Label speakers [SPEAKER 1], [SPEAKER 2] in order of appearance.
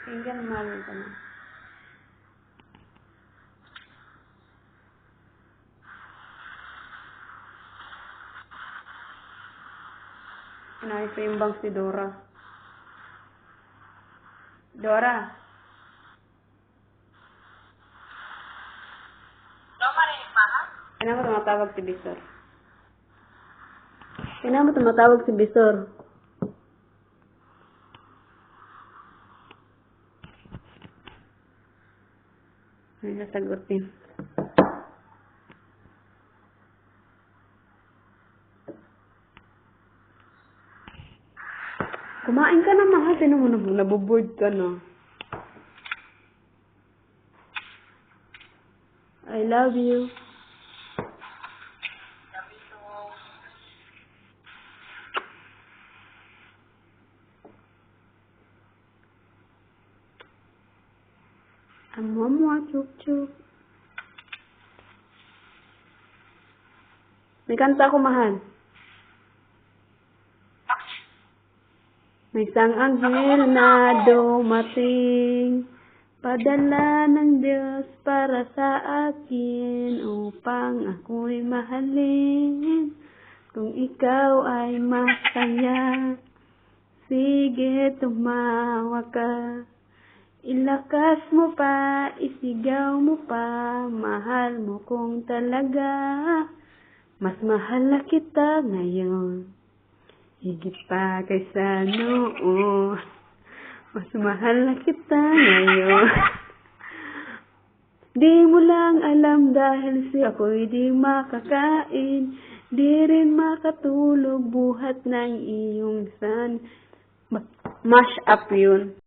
[SPEAKER 1] Tingnan naman ka na. Inaayos ko yung bangs ni Dora. Dora. Kailan mo tumatawag si Bisor? Kailan mo tumatawag si Bisor? Ay, nasagutin. Kumain ka na, mahal. Tinan mo na, nabuboard ka na. I love you. Amwa, chuk-chuk. May kanta ko, mahal. May isang anghel na dumating, padala ng Diyos para sa akin, upang ako'y mahalin. Kung ikaw ay masaya, sige tumawa ka. Ilakas mo pa, isigaw mo pa, mahal mo kung talaga. Mas mahal na kita ngayon, higit pa kaysa noon. Mas mahal na kita ngayon. Di mo lang alam dahil ako'y di makakain, di rin makatulog buhat ng iyong san. Mash up yun.